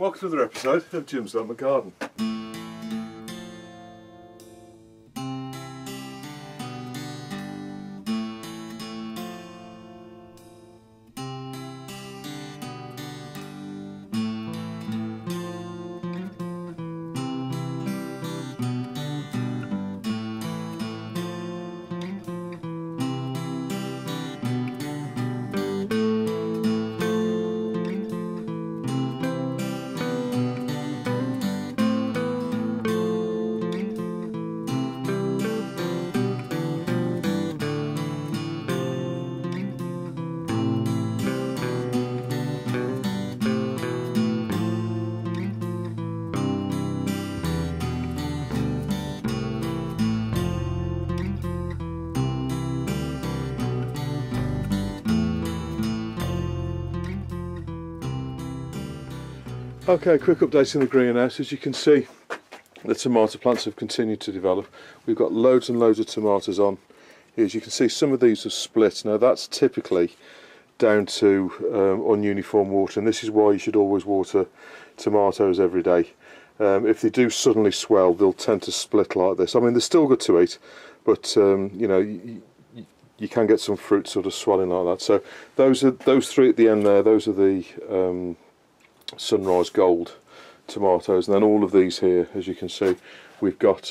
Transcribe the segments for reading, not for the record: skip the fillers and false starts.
welcome to another episode of Jim's Allotment Garden. Okay, quick update in the greenhouse. As you can see, the tomato plants have continued to develop. We've got loads and loads of tomatoes on. As you can see, some of these have split. Now that's typically down to ununiform water, and this is why you should always water tomatoes every day. If they do suddenly swell, they'll tend to split like this. I mean, they're still good to eat, but you know, you can get some fruit sort of swelling like that. So those three at the end there, those are the Sunrise Gold tomatoes, and then all of these here, as you can see, we've got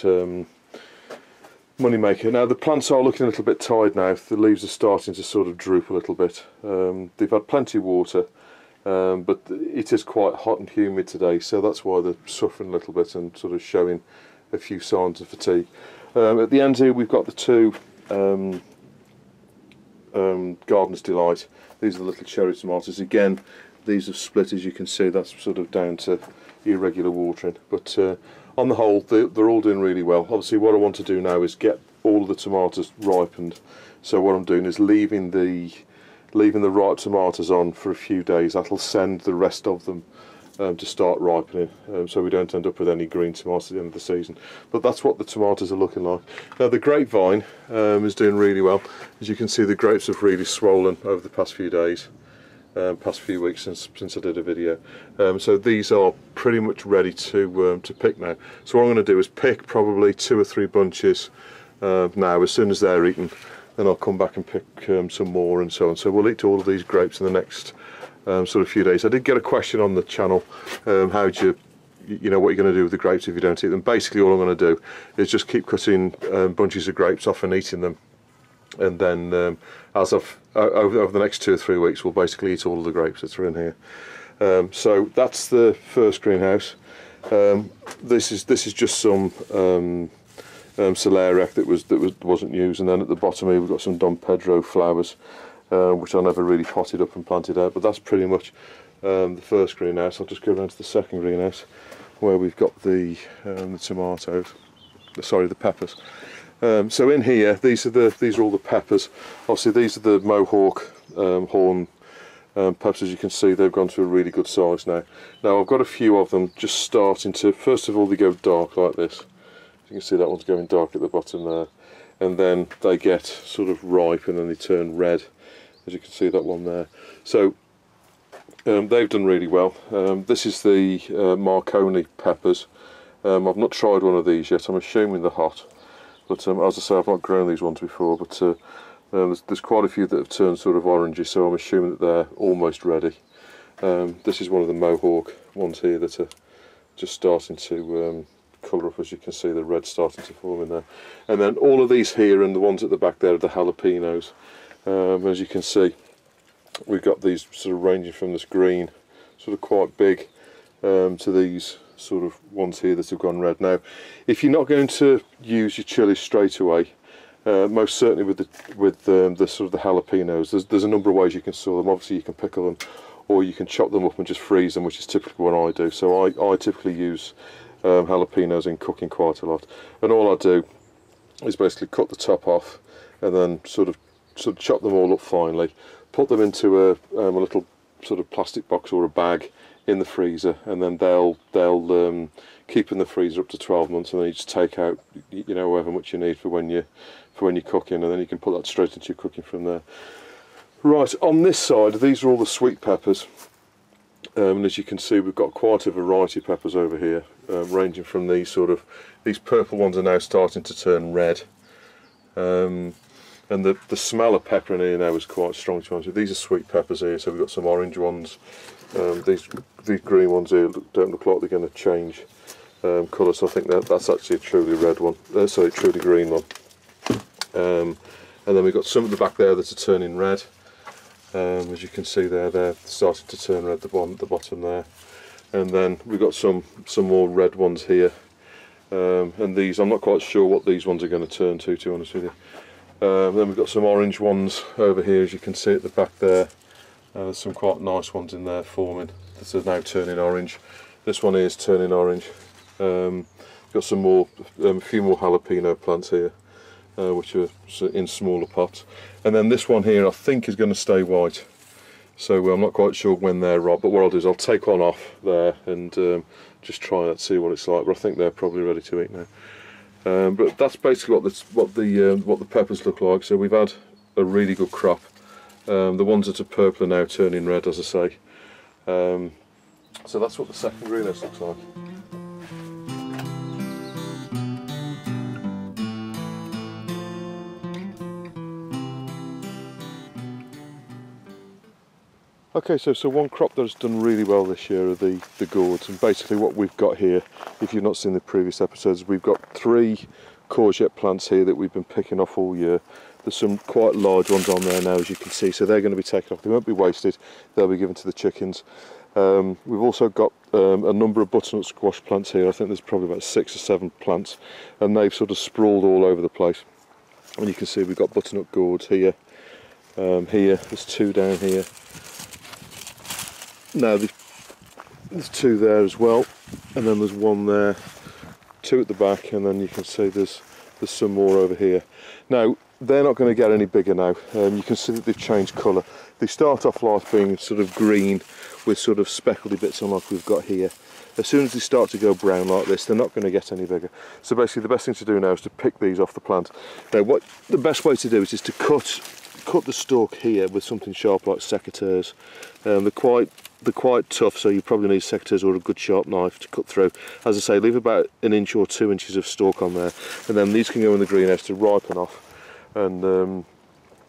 Moneymaker. Now the plants are looking a little bit tired now. The leaves are starting to sort of droop a little bit. They've had plenty of water, but it is quite hot and humid today, so that's why they're suffering a little bit and sort of showing a few signs of fatigue. At the end here we've got the two Gardener's Delight. These are the little cherry tomatoes. Again, these have split, as you can see. That's sort of down to irregular watering, but on the whole they're all doing really well. Obviously what I want to do now is get all of the tomatoes ripened, so what I'm doing is leaving the ripe tomatoes on for a few days. That'll send the rest of them to start ripening, so we don't end up with any green tomatoes at the end of the season. But that's what the tomatoes are looking like. Now the grapevine is doing really well. As you can see, the grapes have really swollen over the past few days. Past few weeks since I did a video, so these are pretty much ready to pick now. So what I'm going to do is pick probably 2 or 3 bunches now. As soon as they're eaten, then I'll come back and pick some more and so on. So we'll eat all of these grapes in the next sort of few days. I did get a question on the channel, how do you know what you're going to do with the grapes if you don't eat them. Basically all I'm going to do is just keep cutting bunches of grapes off and eating them, and then over the next 2 or 3 weeks we'll basically eat all of the grapes that are in here. So that's the first greenhouse. This is just some celeriac that wasn't used, and then at the bottom here we've got some Don Pedro flowers, which I never really potted up and planted out. But that's pretty much the first greenhouse. I'll just go around to the second greenhouse where we've got the tomatoes, sorry, the peppers. So in here, these are all the peppers. Obviously these are the Mohawk horn peppers. As you can see, they've gone to a really good size now. Now I've got a few of them just starting to, first of all they go dark like this. You can see that one's going dark at the bottom there, and then they get sort of ripe and then they turn red, as you can see that one there. So they've done really well. This is the Marconi peppers. I've not tried one of these yet. I'm assuming they're hot. But as I say, I've not grown these ones before, but there's quite a few that have turned sort of orangey, so I'm assuming that they're almost ready. This is one of the Mohawk ones here that are just starting to colour up. As you can see, the red starting to form in there. And then all of these here and the ones at the back there are the jalapenos. As you can see, we've got these sort of ranging from this green, sort of quite big, to these sort of ones here that have gone red. Now if you're not going to use your chilies straight away, most certainly with the sort of the jalapenos, there's a number of ways you can store them. Obviously you can pickle them, or you can chop them up and just freeze them, which is typically what I do. So I typically use jalapenos in cooking quite a lot, and all I do is basically cut the top off and then sort of chop them all up finely, put them into a little sort of plastic box or a bag in the freezer, and then they'll keep in the freezer up to 12 months, and then you just take out, you know, however much you need for when you're cooking, and then you can put that straight into your cooking from there. Right, on this side, these are all the sweet peppers. And as you can see, we've got quite a variety of peppers over here, ranging from these these purple ones are now starting to turn red. And the smell of pepper in here now is quite strong, to be honest with you. These are sweet peppers here, so we've got some orange ones. These green ones here don't look like they're going to change colour, so I think that's actually a truly red one, sorry, truly green one. And then we've got some at the back there that are turning red. As you can see there, they're starting to turn red, the bottom there. And then we've got some more red ones here. And these, I'm not quite sure what these ones are going to turn to be honest with you. Then we've got some orange ones over here, as you can see at the back there. There's some quite nice ones in there forming that are now turning orange. This one here is turning orange. Got some more, a few more jalapeno plants here, which are in smaller pots. And then this one here I think is going to stay white. So I'm not quite sure when they're ripe, but what I'll do is I'll take one off there and just try and see what it's like. But I think they're probably ready to eat now. But that's basically what the peppers look like. So we've had a really good crop. The ones that are purple are now turning red, as I say. So that's what the second greenhouse looks like. Okay, so one crop that's done really well this year are the gourds, and basically what we've got here, if you've not seen the previous episodes, we've got 3 courgette plants here that we've been picking off all year. There's some quite large ones on there now, as you can see, so they're going to be taken off. They won't be wasted, they'll be given to the chickens. We've also got a number of butternut squash plants here. I think there's probably about 6 or 7 plants, and they've sort of sprawled all over the place. And you can see we've got butternut gourds here, there's 2 down here. Now there's 2 there as well, and then there's 1 there, 2 at the back, and then you can see there's some more over here. Now they're not going to get any bigger now. You can see that they've changed colour. They start off life being sort of green with sort of speckledy bits on like we've got here. As soon as they start to go brown like this, they're not going to get any bigger. So basically the best thing to do now is to pick these off the plant. Now what the best way to do is to cut the stalk here with something sharp like secateurs. They're quite tough, so you probably need secateurs or a good sharp knife to cut through. As I say, leave about 1 inch or 2 inches of stalk on there, and then these can go in the greenhouse to ripen off and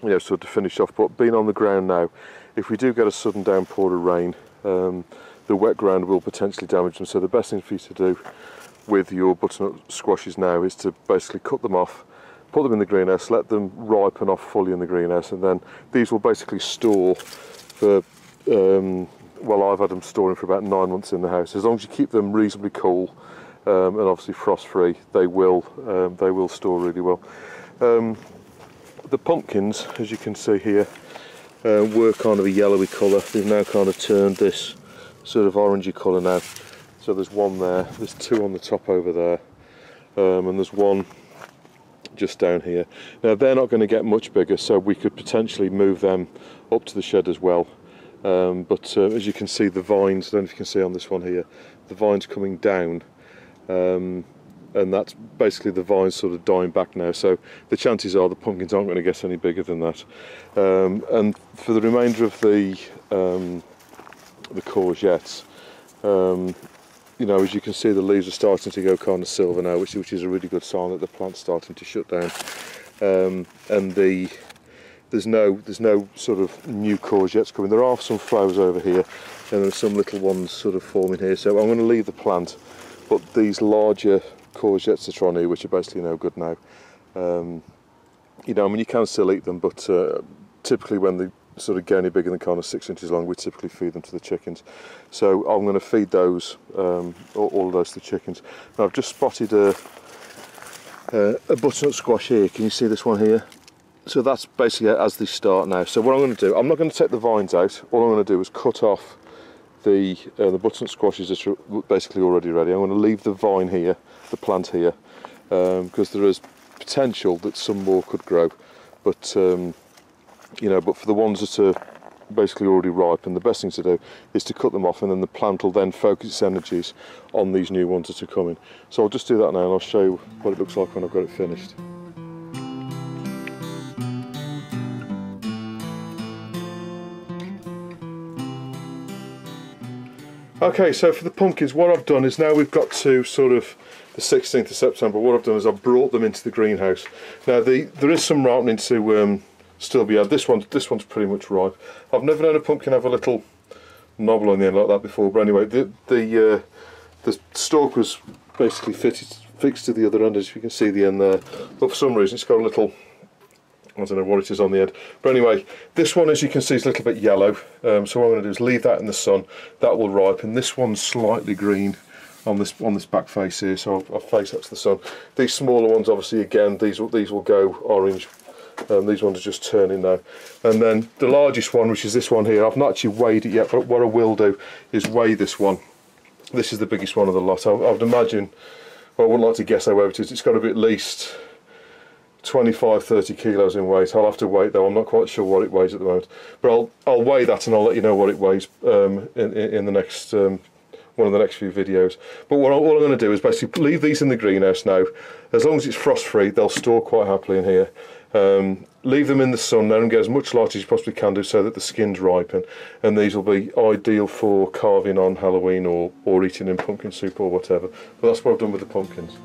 you know, sort of finish off. But being on the ground now, if we do get a sudden downpour of rain, the wet ground will potentially damage them. So the best thing for you to do with your butternut squashes now is to basically cut them off, put them in the greenhouse, let them ripen off fully in the greenhouse, and then these will basically store for well, I've had them storing for about 9 months in the house. As long as you keep them reasonably cool and obviously frost free, they will store really well. The pumpkins, as you can see here, were kind of a yellowy colour. They've now kind of turned this sort of orangey colour now. So there's 1 there, there's 2 on the top over there, and there's 1 just down here. Now they're not going to get much bigger, so we could potentially move them up to the shed as well. But as you can see, the vines, I don't know if you can see on this one here, the vines coming down, and that's basically the vines sort of dying back now, so the chances are the pumpkins aren't going to get any bigger than that. And for the remainder of the courgettes, you know, as you can see, the leaves are starting to go kind of silver now, which is a really good sign that the plant's starting to shut down. And there's no sort of new courgettes coming. There are some flowers over here, and there's some little ones sort of forming here. So I'm going to leave the plant, but these larger courgettes that are on here, which are basically no good now. You know, I mean, you can still eat them, but typically when they sort of get any bigger than kind of 6 inches long, we typically feed them to the chickens. So I'm going to feed those, all of those to the chickens. Now I've just spotted a butternut squash here. Can you see this one here? So that's basically as they start now. So what I'm going to do, I'm not going to take the vines out. All I'm going to do is cut off the butternut squashes that are basically already ready. I'm going to leave the vine here, the plant here, because there is potential that some more could grow. But you know, but for the ones that are basically already ripe, and the best thing to do is to cut them off, and then the plant will then focus its energies on these new ones that are coming. So I'll just do that now, and I'll show you what it looks like when I've got it finished. Okay, so for the pumpkins, what I've done is now we've got to sort of the 16th of September. What I've done is I've brought them into the greenhouse. Now there is some ripening to still be had. This one's pretty much ripe. I've never known a pumpkin have a little knobble on the end like that before. But anyway, the stalk was basically fixed to the other end, as you can see the end there. But for some reason, it's got a little, I don't know what it is on the end. But anyway, this one, as you can see, is a little bit yellow. So what I'm going to do is leave that in the sun. That will ripen. This one's slightly green on this back face here, so I'll face that to the sun. These smaller ones, obviously, again, these will go orange. These ones are just turning now. And then the largest one, which is this one here, I've not actually weighed it yet, but what I will do is weigh this one. This is the biggest one of the lot. I would imagine, well, I wouldn't like to guess how heavy it is. It's got to be at least 25-30 kilos in weight. I'll have to wait though. I'm not quite sure what it weighs at the moment, but I'll weigh that and I'll let you know what it weighs in the next one of the next few videos. But all I'm going to do is basically leave these in the greenhouse now. As long as it's frost free, they'll store quite happily in here. Leave them in the sun now and get as much light as you possibly can do so that the skins ripen, and these will be ideal for carving on Halloween or eating in pumpkin soup or whatever. But that's what I've done with the pumpkins.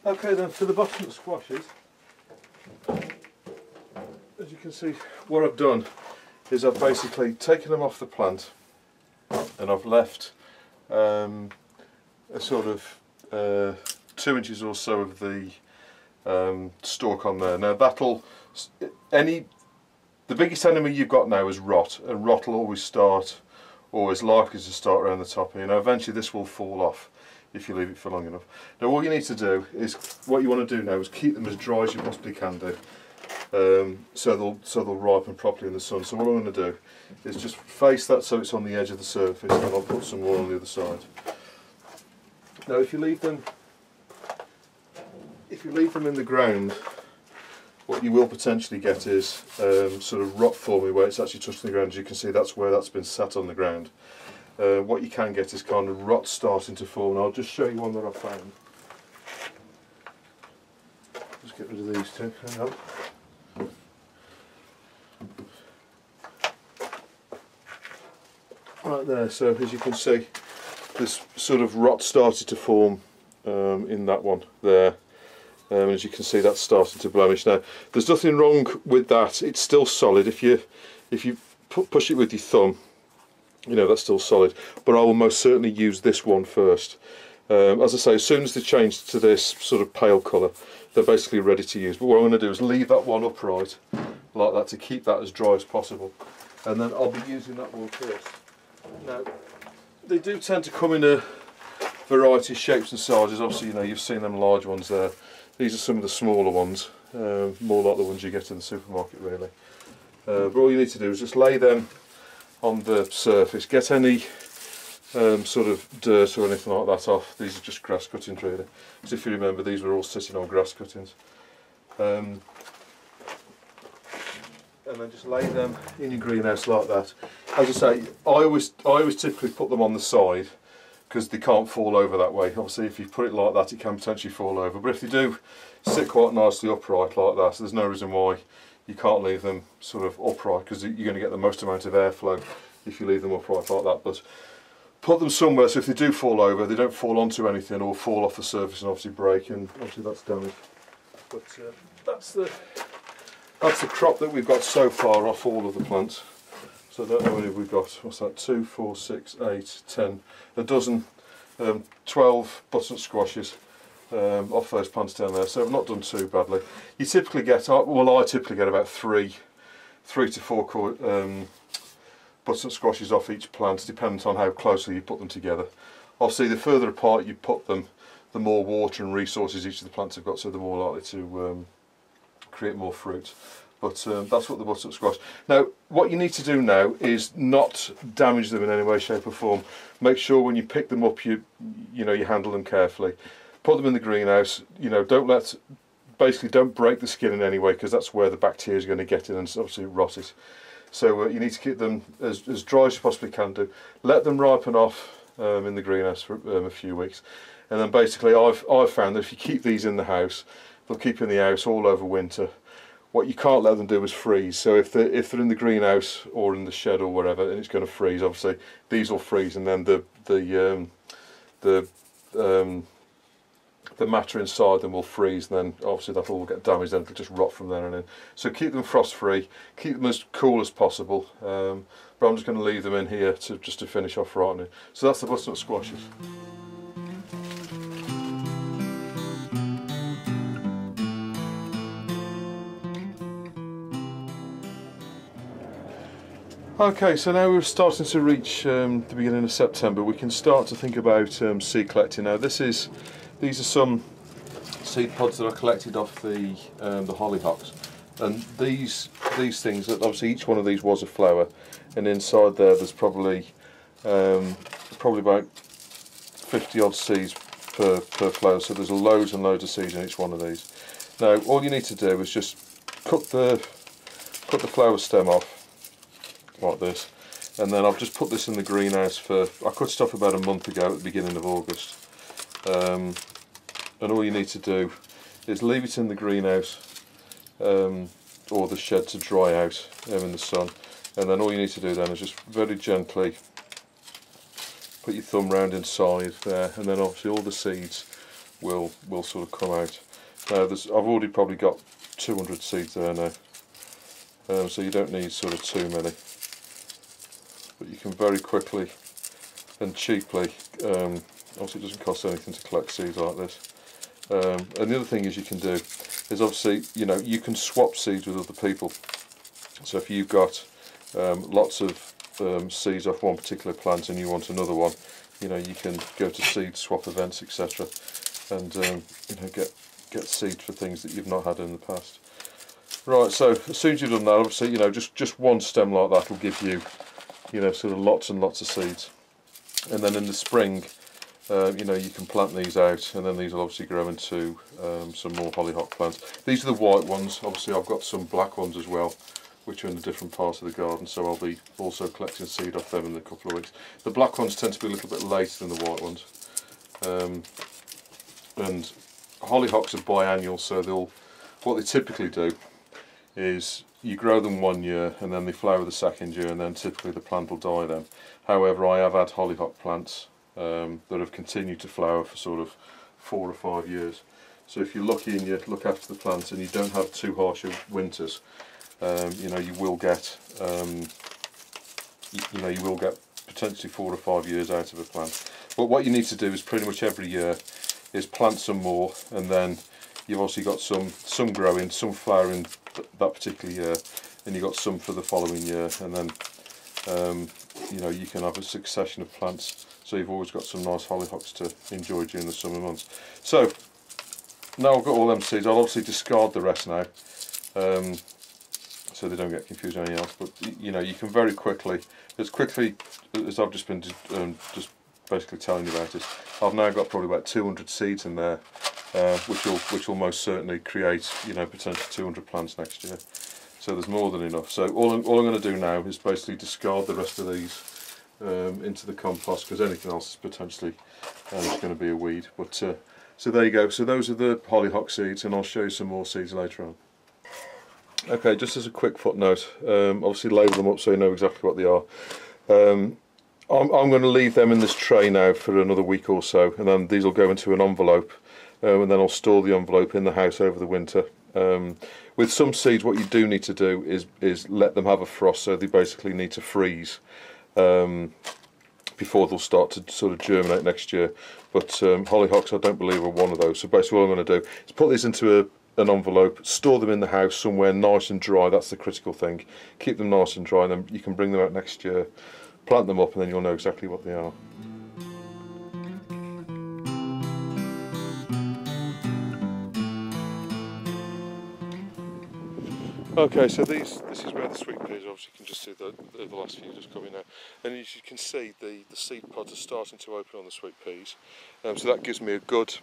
Okay then, for the butternut squashes, as you can see, what I've done is I've basically taken them off the plant and I've left a sort of 2 inches or so of the stalk on there. Now the biggest enemy you've got now is rot, and rot will always likely to start around the top here. Now eventually this will fall off if you leave it for long enough. Now what you need to do is, what you want to do now is keep them as dry as you possibly can do. So they'll ripen properly in the sun. So what I'm going to do is just face that so it's on the edge of the surface, and I'll put some more on the other side. Now if you leave them in the ground, what you will potentially get is sort of rot forming where it's actually touching the ground. As you can see, that's where that's been sat on the ground. What you can get is kind of rot starting to form. And I'll just show you one that I found. Just get rid of these two. Hang on. Right there, so as you can see, this sort of rot started to form in that one there. As you can see, that's starting to blemish. Now, there's nothing wrong with that. It's still solid. If you push it with your thumb, you know, that's still solid. But I will most certainly use this one first. As I say, as soon as they change to this sort of pale colour, they're basically ready to use. But what I'm going to do is leave that one upright like that to keep that as dry as possible, and then I'll be using that one first. Now, they do tend to come in a variety of shapes and sizes. Obviously, you know, you've seen them large ones there. These are some of the smaller ones, more like the ones you get in the supermarket, really. But all you need to do is just lay them on the surface. Get any sort of dirt or anything like that off. These are just grass cuttings, really. Because if you remember, these were all sitting on grass cuttings. And then just lay them in your greenhouse like that. As I say, I always typically put them on the side because they can't fall over that way. Obviously, if you put it like that, it can potentially fall over. But if they do sit quite nicely upright like that, so there's no reason why you can't leave them sort of upright, because you're going to get the most amount of airflow if you leave them upright like that. But put them somewhere so if they do fall over, they don't fall onto anything or fall off the surface and obviously break, and obviously that's damage. But that's the crop that we've got so far off all of the plants. So I don't know how many we've got. What's that? 2, 4, 6, 8, 10, a dozen, 12 butternut squashes off those plants down there. So I've not done too badly. You typically get, well, I typically get about 3 to 4 butternut squashes off each plant, depending on how closely you put them together. Obviously, the further apart you put them, the more water and resources each of the plants have got, so they're more likely to create more fruit. But that's what the butternut squash. Now, what you need to do now is not damage them in any way, shape or form. Make sure when you pick them up, you handle them carefully. Put them in the greenhouse. You know, basically don't break the skin in any way, because that's where the bacteria is going to get in and obviously rot it. So you need to keep them as dry as you possibly can do. Let them ripen off in the greenhouse for a few weeks, And then basically I've found that if you keep these in the house, they'll keep in the house all over winter. What you can't let them do is freeze. So if they're in the greenhouse or in the shed or wherever, and it's going to freeze, obviously these will freeze, and then the matter inside them will freeze, and then obviously that will get damaged, then it'll just rot from there and in. So keep them frost free, keep them as cool as possible. But I'm just going to leave them in here just to finish off ripening. So that's the butternut squashes. Okay, so now we're starting to reach the beginning of September. We can start to think about seed collecting now. These are some seed pods that I collected off the hollyhocks, and these things, obviously each one of these was a flower, and inside there's probably about 50 odd seeds per flower. So there's loads and loads of seeds in each one of these. Now all you need to do is just cut the flower stem off like this, and then I've just put this in the greenhouse I cut stuff about a month ago at the beginning of August, and all you need to do is leave it in the greenhouse or the shed to dry out in the sun, and then all you need to do then is just very gently put your thumb round inside there, and then obviously all the seeds will sort of come out. Now I've already probably got 200 seeds there now, so you don't need sort of too many. But you can very quickly and cheaply, obviously it doesn't cost anything to collect seeds like this. And the other thing is you can do is obviously, you can swap seeds with other people. So if you've got lots of seeds off one particular plant and you want another one, you can go to seed swap events, etc. and get seeds for things that you've not had in the past. Right, so as soon as you've done that, obviously, just one stem like that will give you sort of lots and lots of seeds. And then in the spring, you can plant these out, and then these will obviously grow into some more hollyhock plants. These are the white ones. Obviously I've got some black ones as well, which are in the different parts of the garden, so I'll be also collecting seed off them in a couple of weeks. The black ones tend to be a little bit later than the white ones. And hollyhocks are biannual, so what they typically do is you grow them one year and then they flower the second year, and then typically the plant will die then. However, I have had hollyhock plants that have continued to flower for sort of 4 or 5 years. So if you're lucky and you look after the plants and you don't have too harsh of winters, you will get potentially 4 or 5 years out of a plant. But what you need to do is pretty much every year is plant some more, and then you've obviously got some growing, some flowering that particular year, and you've got some for the following year, and then you can have a succession of plants, so you've always got some nice hollyhocks to enjoy during the summer months. So now I've got all them seeds, I'll obviously discard the rest now, so they don't get confused with anything else. But you can very quickly as I've just been just basically telling you about it, I've now got probably about 200 seeds in there, which will most certainly create potentially 200 plants next year. So there's more than enough. So all I'm going to do now is basically discard the rest of these into the compost, because anything else is potentially going to be a weed. But so there you go. So those are the hollyhock seeds, and I'll show you some more seeds later on. Okay, just as a quick footnote, obviously label them up so you know exactly what they are. I'm going to leave them in this tray now for another week or so, and then these will go into an envelope, and then I'll store the envelope in the house over the winter. With some seeds, what you do need to do is let them have a frost, so they basically need to freeze before they'll start to sort of germinate next year. But hollyhocks, I don't believe, are one of those. So basically what I'm going to do is put these into an envelope, store them in the house somewhere nice and dry. That's the critical thing. Keep them nice and dry, and then you can bring them out next year, plant them up, and then you'll know exactly what they are. Okay, so this is where the sweet peas, obviously you can just see the last few just coming out, and as you can see the seed pods are starting to open on the sweet peas, so that gives me a good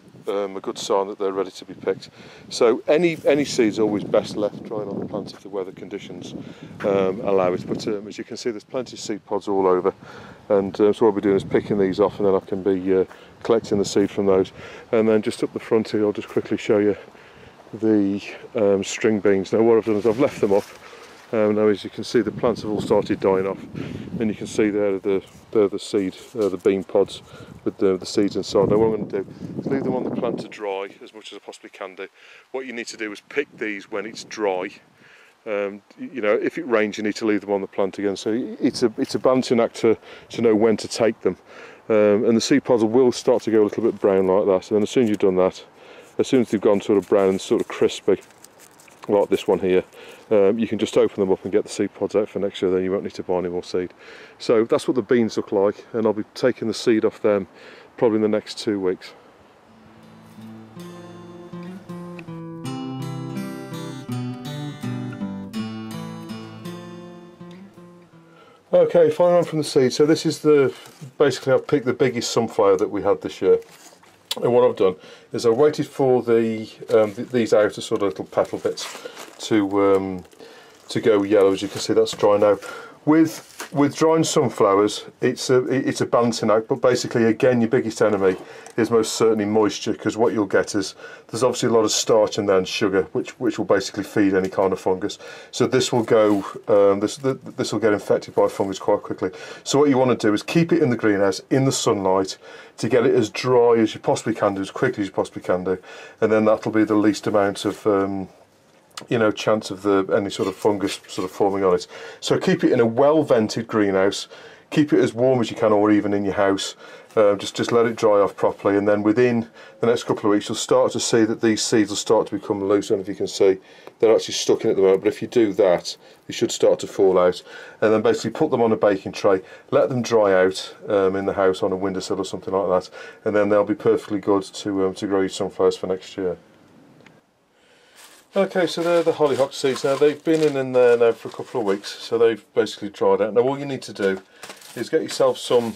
sign that they're ready to be picked. So any seeds are always best left drying on the plant if the weather conditions allow it, but as you can see there's plenty of seed pods all over, and so what we're doing is picking these off, and then I can be collecting the seed from those. And then just up the front here, I'll just quickly show you the string beans. Now what I've done is I've left them up. Now as you can see, the plants have all started dying off, and you can see there the seed, the bean pods with the seeds inside. Now what I'm going to do is leave them on the plant to dry as much as I possibly can do. What you need to do is pick these when it's dry. You know, if it rains, you need to leave them on the plant again. So it's a balancing act to know when to take them. And the seed pods will start to go a little bit brown like that. And then as soon as you've done that, as soon as they've gone sort of brown and sort of crispy, like this one here, you can just open them up and get the seed pods out for next year. Then you won't need to buy any more seed. So that's what the beans look like, and I'll be taking the seed off them probably in the next 2 weeks. Okay, following on from the seed, so this is basically I've picked the biggest sunflower that we had this year. And what I've done is I've waited for these outer sort of little petal bits to go yellow. As you can see, that's dry now. With drying sunflowers, it's a balancing act, but basically again your biggest enemy is most certainly moisture, because what you'll get is there's obviously a lot of starch in there and sugar, which will basically feed any kind of fungus. So this will go this will get infected by fungus quite quickly. So what you want to do is keep it in the greenhouse in the sunlight to get it as dry as you possibly can do, as quickly as you possibly can do, and then that'll be the least amount of you know, chance of any sort of fungus sort of forming on it. So keep it in a well vented greenhouse, keep it as warm as you can, or even in your house. Just let it dry off properly, and then within the next couple of weeks you'll start to see that these seeds will start to become loose. And if you can see, they're actually stuck in at the moment, but if you do that, they should start to fall out. And then basically put them on a baking tray, let them dry out in the house on a windowsill or something like that, and then they'll be perfectly good to grow your sunflowers for next year. Okay, so they're the hollyhock seeds. Now they've been in there now for a couple of weeks, so they've basically dried out. Now all you need to do is get yourself some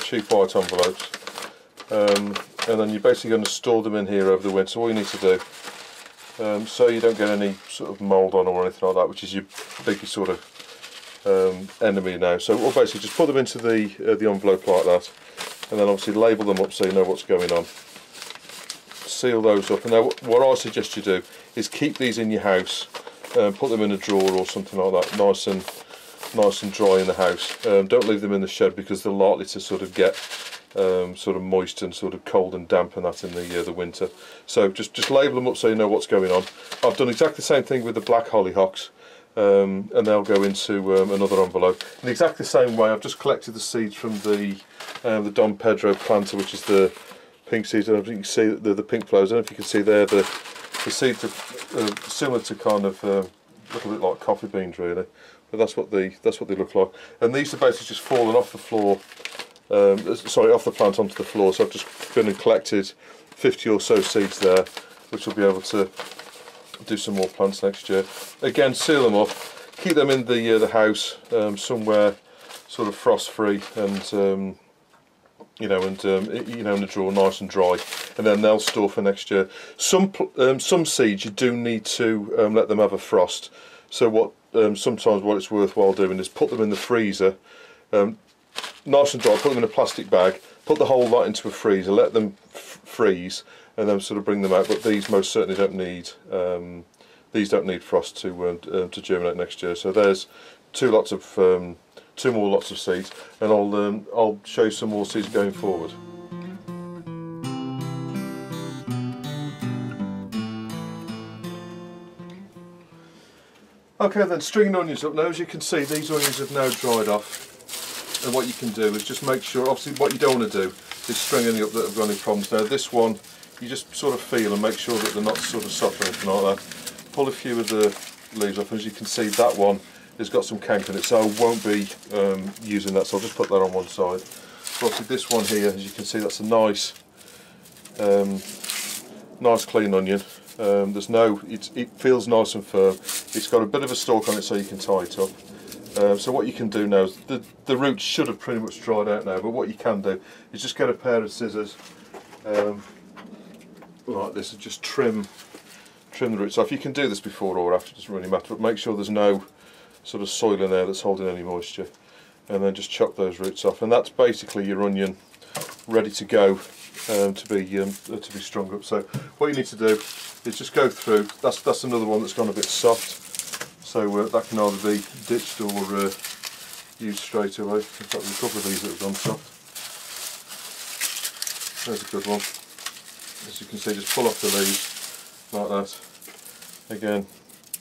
cheap white envelopes, and then you're basically going to store them in here over the winter. So all you need to do, so you don't get any sort of mould on them or anything like that, which is your biggest sort of enemy now. So we'll basically just put them into the envelope like that, and then obviously label them up so you know what's going on. Seal those up, and now what I suggest you do is keep these in your house, put them in a drawer or something like that, nice and dry in the house. Don't leave them in the shed, because they're likely to sort of get sort of moist and sort of cold and damp and that in the winter. So just label them up so you know what's going on. I've done exactly the same thing with the black hollyhocks, and they'll go into another envelope. In exactly the same way, I've just collected the seeds from the Don Pedro planter, which is the pink seeds. And you can see the pink flowers. I don't know if you can see there, the seeds are similar to kind of a little bit like coffee beans really, but that's what they look like. And these are basically just fallen off the floor, sorry, off the plant onto the floor. So I've just been and collected 50 or so seeds there, which will be able to do some more plants next year. Again, seal them up, keep them in the house somewhere sort of frost free, and you know, and in the drawer, nice and dry, and then they'll store for next year. Some seeds you do need to let them have a frost. So what sometimes what it's worthwhile doing is put them in the freezer, nice and dry. Put them in a plastic bag, put the whole lot into a freezer, let them freeze, and then sort of bring them out. But these most certainly don't need frost to germinate next year. So there's two more lots of seeds, and I'll show you some more seeds going forward. Okay then, stringing onions up. Now as you can see, these onions have now dried off, and what you can do is just make sure, obviously what you don't want to do is string any up that have got any problems. Now this one, you just sort of feel and make sure that they're not sort of soft or anything like that. Pull a few of the leaves off. As you can see, that one has got some canker in it, so I won't be using that, so I'll just put that on one side. So obviously this one here, as you can see, that's a nice clean onion. It feels nice and firm. It's got a bit of a stalk on it so you can tie it up. So what you can do now is, the roots should have pretty much dried out now, but what you can do is just get a pair of scissors like this and just trim the roots off. You can do this before or after, it doesn't really matter, but make sure there's no sort of soil in there that's holding any moisture, and then just chop those roots off, and that's basically your onion ready to go to be strung up. So what you need to do is just go through. That's another one that's gone a bit soft. So that can either be ditched or used straight away. In fact, there's a couple of these that have gone soft. There's a good one. As you can see, just pull off the leaves like that. Again,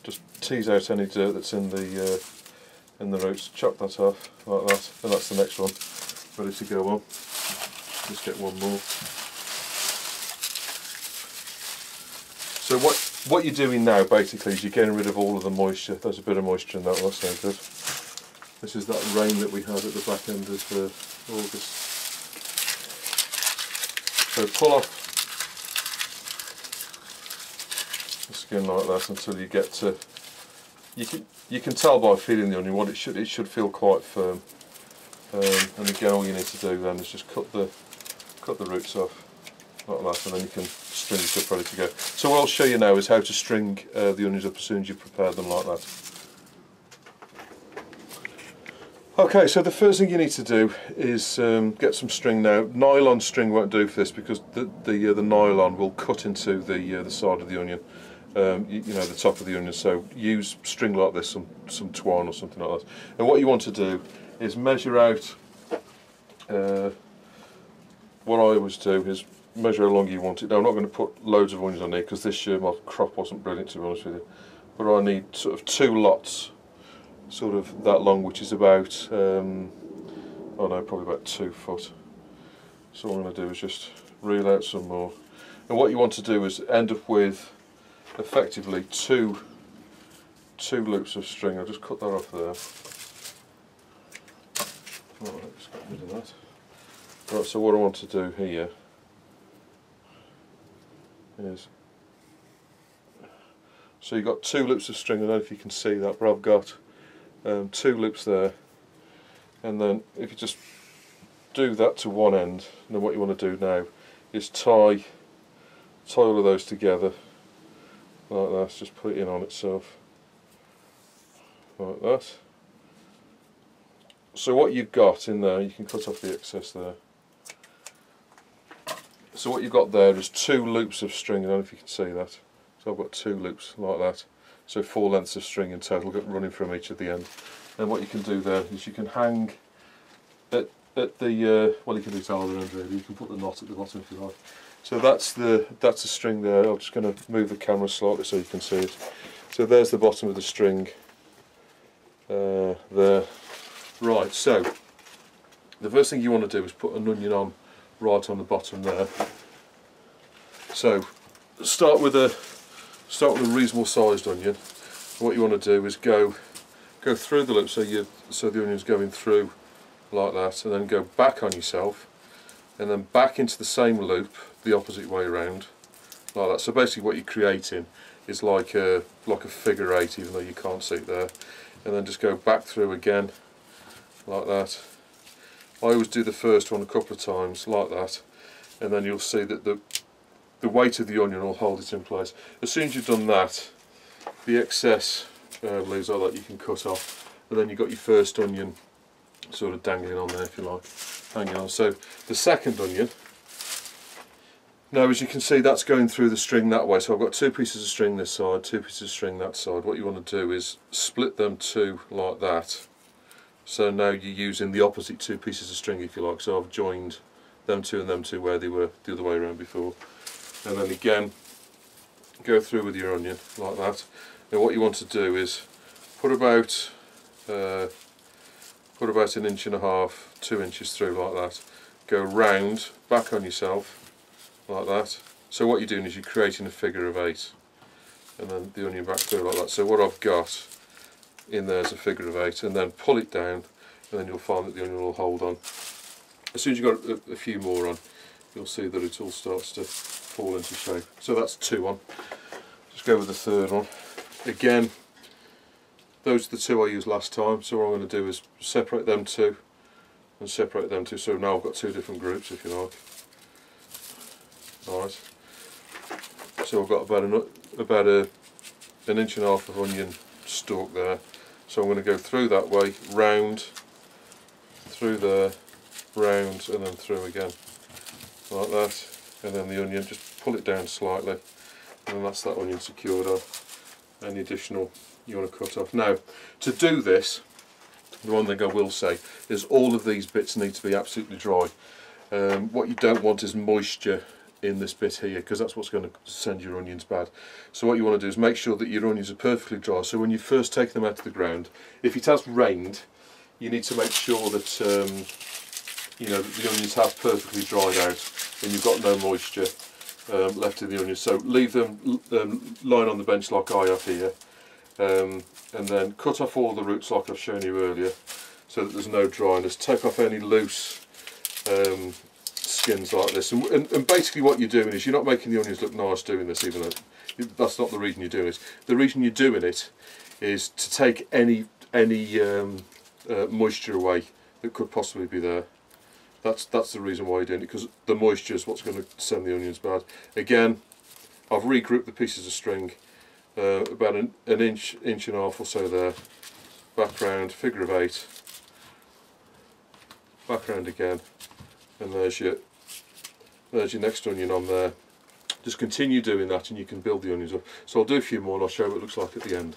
just tease out any dirt that's in the roots. Chop that off like that, and that's the next one ready to go on. Just get one more. So what you're doing now basically is you're getting rid of all of the moisture. There's a bit of moisture in that one, that's no good. This is that rain that we had at the back end of August. So pull off the skin like that until you get to. You can tell by feeling the onion what it should feel quite firm. And again, all you need to do then is just cut the roots off like that, and then you can string it up ready to go. So what I'll show you now is how to string the onions up as soon as you prepare them like that. Okay, so the first thing you need to do is get some string now. Nylon string won't do for this because the nylon will cut into the side of the onion, you know, the top of the onion. So use string like this, some twine or something like that. And what you want to do is measure out. What I always do is measure how long you want it. Now I'm not going to put loads of onions on here because this year my crop wasn't brilliant, to be honest with you. But I need sort of 2 lots, sort of that long, which is about, oh no, probably about 2 foot. So what I'm going to do is just reel out some more. And what you want to do is end up with effectively two loops of string. I'll just cut that off there. Right, just get rid of that. Right, so what I want to do here is, so you've got 2 loops of string. I don't know if you can see that, but I've got 2 loops there, and then if you just do that to one end, and then what you want to do now is tie all of those together like that. Just put it in on itself like that. So what you've got in there, you can cut off the excess there. So what you've got there is 2 loops of string. I don't know if you can see that. So I've got 2 loops like that. So 4 lengths of string in total running from each at the end. And what you can do there is you can hang at the well, you can do it all around really. You can put the knot at the bottom if you like. So that's the string there. I'm just going to move the camera slightly so you can see it. So there's the bottom of the string there. Right, so the first thing you want to do is put an onion on right on the bottom there. So start with a reasonable sized onion. What you want to do is go through the loop, so the onion's going through like that, and then go back on yourself, and then back into the same loop the opposite way around like that. So basically what you're creating is like a figure 8, even though you can't see it there, and then just go back through again like that. I always do the first one a couple of times like that, and then you'll see that the weight of the onion will hold it in place. As soon as you've done that, the excess leaves like that you can cut off, and then you've got your first onion sort of dangling on there, if you like, hanging on. So the second onion, now as you can see, that's going through the string that way. So I've got 2 pieces of string this side, 2 pieces of string that side. What you want to do is split them 2 like that. So now you're using the opposite 2 pieces of string, if you like. So I've joined them 2 and them 2 where they were the other way around before. And then again, go through with your onion like that. And what you want to do is put about 1.5 inches, 2 inches through like that. Go round, back on yourself like that. So what you're doing is you're creating a figure of 8, and then the onion back through like that. So what I've got in there is a figure of 8, and then pull it down, and then you'll find that the onion will hold on. As soon as you've got a few more on, you'll see that it all starts to fall into shape. So that's 2 on. Just go with the third one. Again, those are the 2 I used last time, so what I'm going to do is separate them 2 and separate them 2, so now I've got 2 different groups, if you like. Alright, so I've got about an 1.5 inches of onion stalk there, so I'm going to go through that way, round, through there, round, and then through again like that, and then the onion, just pull it down slightly, and then that's that onion secured off. Any additional you want to cut off. Now, to do this, the one thing I will say is all of these bits need to be absolutely dry. What you don't want is moisture in this bit here, because that's what's going to send your onions bad. So what you want to do is make sure that your onions are perfectly dry, so when you first take them out of the ground, if it has rained, you need to make sure that you know, the onions have perfectly dried out and you've got no moisture left in the onions. So leave them lying on the bench like I have here, and then cut off all the roots like I've shown you earlier, so that there's no dryness. Take off any loose skins like this, and basically what you're doing is you're not making the onions look nice doing this, even though that's not the reason you're doing it. The reason you're doing it is to take any moisture away that could possibly be there. That's the reason why you're doing it, because the moisture is what's going to send the onions bad. Again, I've regrouped the pieces of string, about an inch and a half or so there, back round, figure of 8, back round again, and there's your next onion on there. Just continue doing that and you can build the onions up. So I'll do a few more and I'll show you what it looks like at the end.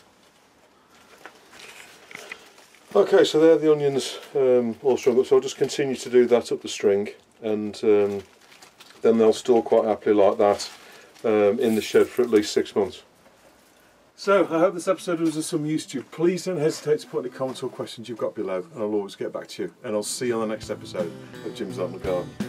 Okay, so there the onions all strung up, so I'll just continue to do that up the string, and then they'll store quite happily like that in the shed for at least 6 months. So I hope this episode was of some use to you. Please don't hesitate to put any comments or questions you've got below, and I'll always get back to you. And I'll see you on the next episode of Jim's Garden.